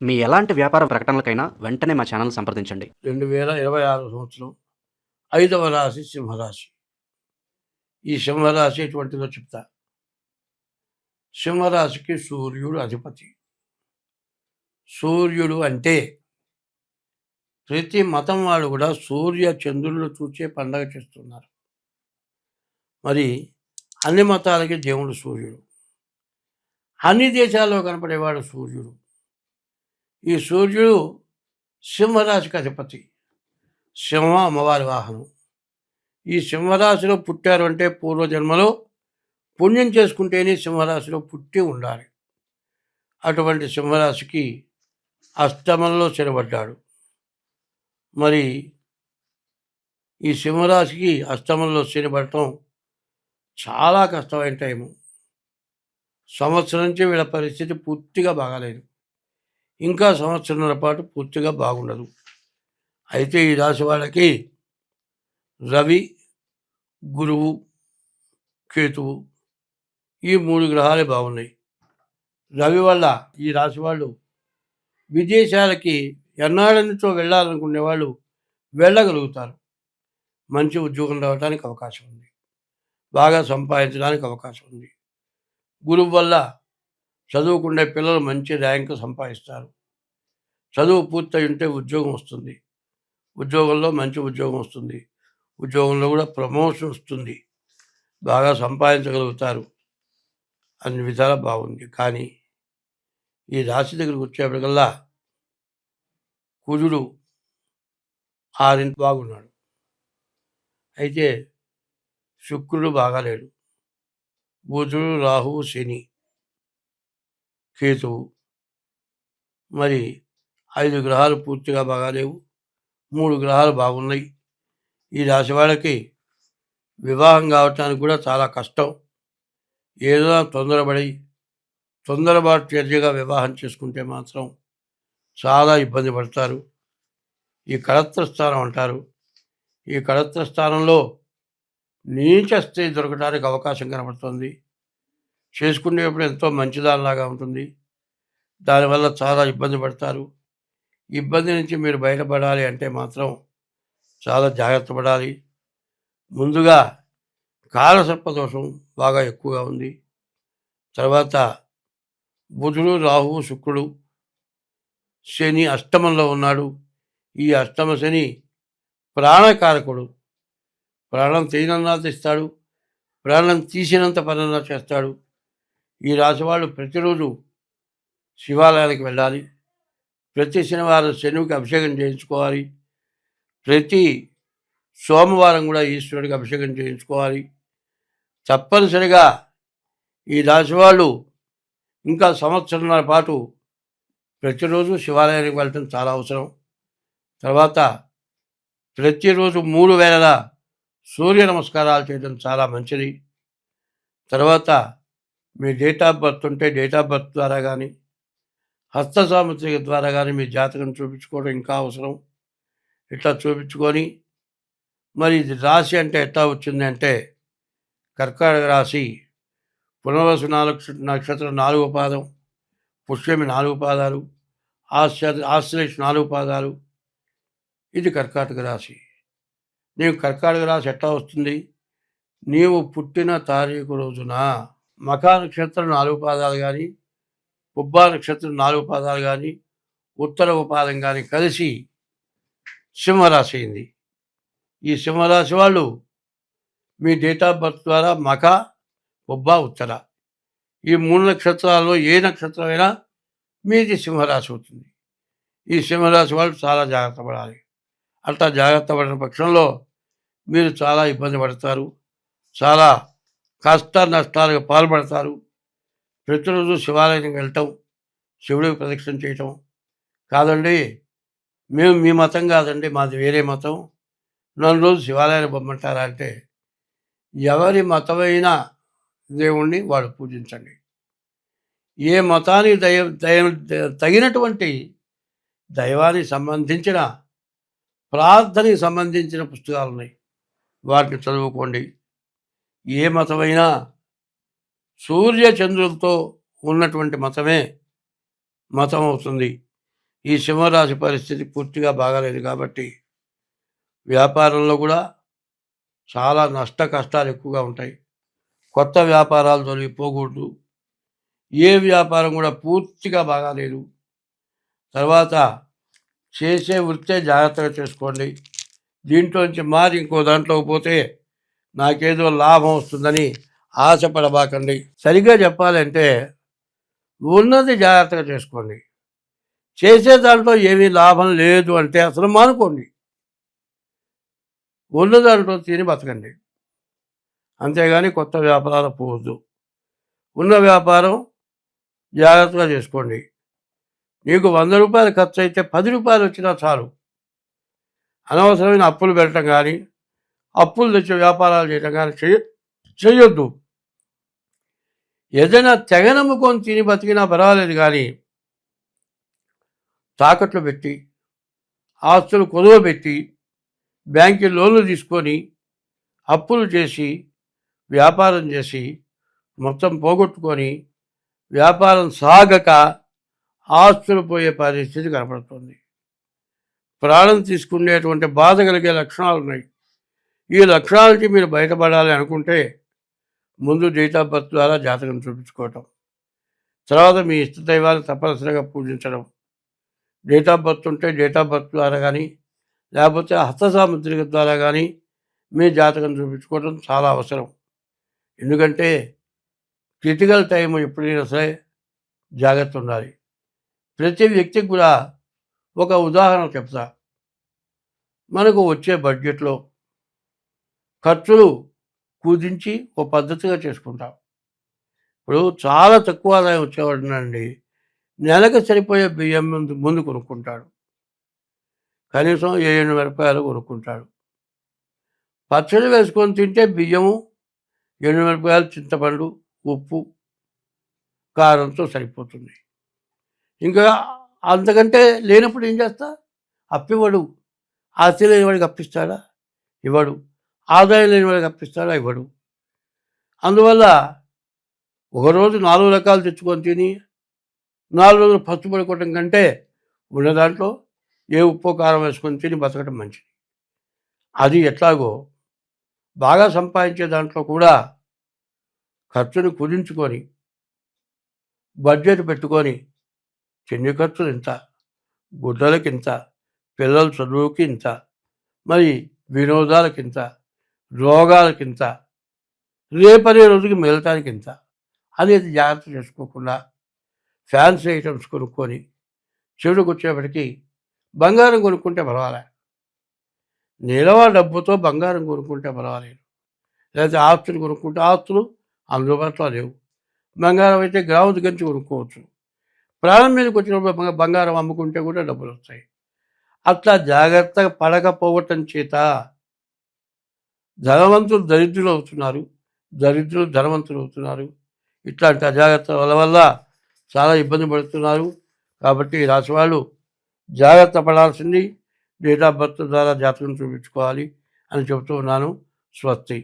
మీ ఎలాంటి వ్యాపార ప్రకటనలకైనా వెంటనే మా ఛానల్ సంప్రదించండి. 2026 సంవత్సరం 5వ రాశి సింహరాశి. ఈ సింహరాశి ఎటువంటిదో చెప్తా. సింహరాశికి సూర్యుడు అధిపతి. సూర్యుడు అంటే ప్రతి మతం వాళ్ళు కూడా సూర్య చంద్రులను చూచే పండగ చేస్తున్నారు. మరి అన్ని మతాలకి దేవుడు సూర్యుడు. అన్ని దేశాల్లో కనపడేవాడు సూర్యుడు. ఈ సూర్యుడు సింహరాశికి అధిపతి. సింహం అమ్మవారి వాహనం. ఈ సింహరాశిలో పుట్టారు అంటే పూర్వజన్మలో పుణ్యం చేసుకుంటేనే సింహరాశిలో పుట్టి ఉండాలి. అటువంటి సింహరాశికి అష్టమంలో చెరబడ్డాడు. మరి ఈ సింహరాశికి అష్టమంలో చెరబడటం చాలా కష్టమైన టైము. సంవత్సరం నుంచి వీళ్ళ పరిస్థితి పూర్తిగా బాగాలేదు. ఇంకా సంవత్సరంన్నర పాటు పూర్తిగా బాగుండదు. అయితే ఈ రాశి వాళ్ళకి రవి, గురువు, కేతువు ఈ 3 గ్రహాలే బాగున్నాయి. రవి వల్ల ఈ రాశి వాళ్ళు విదేశాలకి ఎన్నాళ్ళ నుంచో వెళ్ళాలనుకునే వాళ్ళు వెళ్ళగలుగుతారు. మంచి ఉద్యోగం రావడానికి అవకాశం ఉంది. బాగా సంపాదించడానికి అవకాశం ఉంది. గురువు వల్ల చదువుకునే పిల్లలు మంచి ర్యాంకు సంపాదిస్తారు. చదువు పూర్తయి ఉంటే ఉద్యోగం వస్తుంది. ఉద్యోగంలో మంచి ఉద్యోగం వస్తుంది. ఉద్యోగంలో కూడా ప్రమోషన్ వస్తుంది. బాగా సంపాదించగలుగుతారు. అన్ని విధాలా బాగుంది. కానీ ఈ రాశి దగ్గరికి వచ్చేప్పటికల్లా కుజుడు 6 బాగున్నాడు. అయితే శుక్రుడు బాగాలేడు. బుధుడు, రాహువు, శని, కేతువు మరి 5 గ్రహాలు పూర్తిగా బాగాలేవు. 3 గ్రహాలు బాగున్నాయి. ఈ రాశి వాళ్ళకి వివాహం కావటానికి కూడా చాలా కష్టం. ఏదో తొందరపాటు చర్యగా వివాహం చేసుకుంటే మాత్రం చాలా ఇబ్బంది పడతారు. ఈ కళత్ర స్థానం అంటారు. ఈ కళత్ర స్థానంలో నీచ స్త్రీ దొరకడానికి అవకాశం కనబడుతుంది. చేసుకునేప్పుడు ఎంతో మంచిదానిలాగా ఉంటుంది. దానివల్ల చాలా ఇబ్బంది పడతారు. ఇబ్బంది నుంచి మీరు బయటపడాలి అంటే మాత్రం చాలా జాగ్రత్త పడాలి. ముందుగా కాలసర్పదోషం బాగా ఎక్కువగా ఉంది. తర్వాత బుధుడు, రాహువు, శుక్రుడు, శని అష్టమంలో ఉన్నాడు. ఈ అష్టమ శని ప్రాణకారకుడు. ప్రాణం తీయనన్నా తీస్తాడు, ప్రాణం తీసినంత పనన్నా చేస్తాడు. ఈ రాశి వాళ్ళు ప్రతిరోజు శివాలయానికి వెళ్ళాలి. ప్రతి శనివారం శనివికి అభిషేకం చేయించుకోవాలి. ప్రతి సోమవారం కూడా ఈశ్వరుడికి అభిషేకం చేయించుకోవాలి. తప్పనిసరిగా ఈ రాశి వాళ్ళు ఇంకా సంవత్సరంన్నర పాటు ప్రతిరోజు శివాలయానికి వెళ్ళటం చాలా అవసరం. తర్వాత ప్రతిరోజు 3 వేళల సూర్య నమస్కారాలు చేయడం చాలా మంచిది. తర్వాత మీ డేట్ ఆఫ్ బర్త్ ఉంటే డేట్ ఆఫ్ బర్త్ ద్వారా కానీ హస్త సాముద్రిక ద్వారా కానీ మీ జాతకం చూపించుకోవడం ఇంకా అవసరం. ఇట్లా చూపించుకొని మరి ఇది రాశి అంటే ఎట్లా వచ్చింది అంటే కర్కాటక రాశి పునర్వసు నక్షత్రం 4వ పాదం, పుష్యమి 4 పాదాలు, ఆశ్లేష 4 పాదాలు. ఇది కర్కాటక రాశి. నీవు కర్కాటక రాశి ఎట్లా వస్తుంది? నీవు పుట్టిన తారీఖు రోజున మఖా నక్షత్రం 4 పాదాలు కానీ, పుబ్బా నక్షత్రం 4 పాదాలు కానీ, ఉత్తరవ పాదం కానీ కలిసి సింహరాశి అయింది. ఈ సింహరాశి వాళ్ళు మీ డేట్ ఆఫ్ బర్త్ ద్వారా మఖ, పుబ్బ, ఉత్తర ఈ 3 నక్షత్రాల్లో ఏ నక్షత్రమైనా మీది సింహరాశి అవుతుంది. ఈ సింహరాశి వాళ్ళు చాలా జాగ్రత్త పడాలి. అట్లా జాగ్రత్త పడిన పక్షంలో మీరు చాలా ఇబ్బంది పడతారు. చాలా కష్ట నష్టాలకు పాల్పడతారు. ప్రతిరోజు శివాలయానికి వెళ్ళటం, శివుడికి ప్రదక్షిణ చేయటం కాదండి. మేము మీ మతం కాదండి, మాది వేరే మతం, నన్ను రోజు శివాలయానికి పంపమంటారా అంటే ఎవరి మతమైన దేవుణ్ణి వాడు పూజించండి. ఏ మతానికి తగినటువంటి దైవానికి సంబంధించిన ప్రార్థనకి సంబంధించిన పుస్తకాలు ఉన్నాయి. వాటిని చదువుకోండి. ఏ మతమైనా సూర్య చంద్రులతో ఉన్నటువంటి మతమే మతం అవుతుంది. ఈ సింహరాశి పరిస్థితి పూర్తిగా బాగాలేదు కాబట్టి వ్యాపారంలో కూడా చాలా నష్ట కష్టాలు ఎక్కువగా ఉంటాయి. కొత్త వ్యాపారాలు తొలగిపోకూడదు. ఏ వ్యాపారం కూడా పూర్తిగా బాగాలేదు. తర్వాత చేసే వృత్తే జాగ్రత్తగా చేసుకోండి. దీంట్లోంచి మారి ఇంకో దాంట్లోకి పోతే నాకేదో లాభం వస్తుందని ఆశపడబాకండి. సరిగ్గా చెప్పాలంటే ఉన్నది జాగ్రత్తగా చేసుకోండి. చేసే దాంట్లో ఏమీ లాభం లేదు అంటే అసలు మానుకోండి. ఉన్న దాంట్లో తిని బతకండి. అంతేగాని కొత్త వ్యాపారాలు పోవద్దు. ఉన్న వ్యాపారం జాగ్రత్తగా చేసుకోండి. నీకు 100 రూపాయలు ఖర్చు అయితే 10 రూపాయలు వచ్చినా చాలు. అనవసరమైన అప్పులు పెట్టడం కానీ, అప్పులు తెచ్చే వ్యాపారాలు చేయడం కానీ చేయొద్దు. ఏదైనా తెగనమ్ముకొని తిని బతికినా పర్వాలేదు కానీ తాకట్లు పెట్టి, ఆస్తులు కుదవబెట్టి, బ్యాంకు లోన్లు తీసుకొని, అప్పులు చేసి, వ్యాపారం చేసి, మొత్తం పోగొట్టుకొని, వ్యాపారం సాగక ఆస్తులు పోయే పరిస్థితి కనపడుతుంది. ప్రాణం తీసుకునేటువంటి బాధ కలిగే లక్షణాలు ఉన్నాయి. ఈ లక్షణాల నుంచి మీరు బయటపడాలి అనుకుంటే ముందు డేట్ ఆఫ్ బర్త్ ద్వారా జాతకం చూపించుకోవటం, తర్వాత మీ ఇష్టదైవాన్ని తప్పనిసరిగా పూజించడం. డేట్ ఆఫ్ బర్త్ ఉంటే డేట్ ఆఫ్ బర్త్ ద్వారా కానీ, లేకపోతే హస్త సాముద్రిక ద్వారా కానీ మీ జాతకం చూపించుకోవడం చాలా అవసరం. ఎందుకంటే క్రిటికల్ టైం ఎప్పుడైనా సరే జాగ్రత్త ఉండాలి. ప్రతి వ్యక్తికి కూడా ఒక ఉదాహరణ చెప్తా. మనకు వచ్చే బడ్జెట్లో ఖర్చులు కుదించి ఒక పద్ధతిగా చేసుకుంటాం. ఇప్పుడు చాలా తక్కువ ఆదాయం వచ్చేవాడినండి నెలకు సరిపోయే బియ్యం ముందు కొనుక్కుంటాడు. కనీసం 7 మిరపకాయలు కొనుక్కుంటాడు. పచ్చడి వేసుకొని తింటే బియ్యము, 7 మిరపకాయలు, చింతపండు, ఉప్పు, కారంతో సరిపోతుంది. ఇంకా అంతకంటే లేనప్పుడు ఏం చేస్తా? అప్పివ్వడు. ఆస్తి లేని వాడికి అప్పిస్తాడా? ఇవ్వడు. ఆదాయం లేని వాడికి అప్పిస్తాడా? ఇవ్వడు. అందువల్ల ఒకరోజు 4 రకాలు తెచ్చుకొని తిని 4 రోజులు పచ్చుపడుకోవటం కంటే ఉన్న దాంట్లో ఏ ఉప్పు కారం వేసుకొని తిని బతకడం మంచిది. అది ఎట్లాగో బాగా సంపాదించే దాంట్లో కూడా ఖర్చును కుదించుకొని బడ్జెట్ పెట్టుకొని చిన్ని ఖర్చులు ఇంత, గుడ్డలకి ఇంత, పిల్లల చదువుకి ఇంత, మరి వినోదాలకి ఇంత, రోగాలకి ఇంత, రేపనే రోజుకి మిగలటానికి ఇంత అనేది జాగ్రత్త చేసుకోకుండా ఫ్యాన్సీ ఐటమ్స్ కొనుక్కొని చెడుకు వచ్చేప్పటికీ బంగారం కొనుక్కుంటే పర్వాలే. నిలవ డబ్బుతో బంగారం కొనుక్కుంటే పర్వాలేదు. లేకపోతే ఆస్తులు కొనుక్కుంటే ఆస్తులు అందుబాటులో లేవు. బంగారం అయితే గ్రాము దగ్గర కొనుక్కోవచ్చు. ప్రాణం మీదకి వచ్చినప్పుడు బంగారం అమ్ముకుంటే కూడా డబ్బులు వస్తాయి. అట్లా జాగ్రత్తగా పడకపోవటం చేత ధనవంతులు దరిద్రులు అవుతున్నారు, దరిద్రులు ధనవంతులు అవుతున్నారు. ఇట్లాంటి అజాగ్రత్తల వల్ల చాలా ఇబ్బంది పడుతున్నారు. కాబట్టి రాశి వాళ్ళు జాగ్రత్త పడాల్సింది డేట్ ఆఫ్ బర్త్ ద్వారా జాతకం చూపించుకోవాలి అని చెబుతూ ఉన్నాను. స్వస్తి.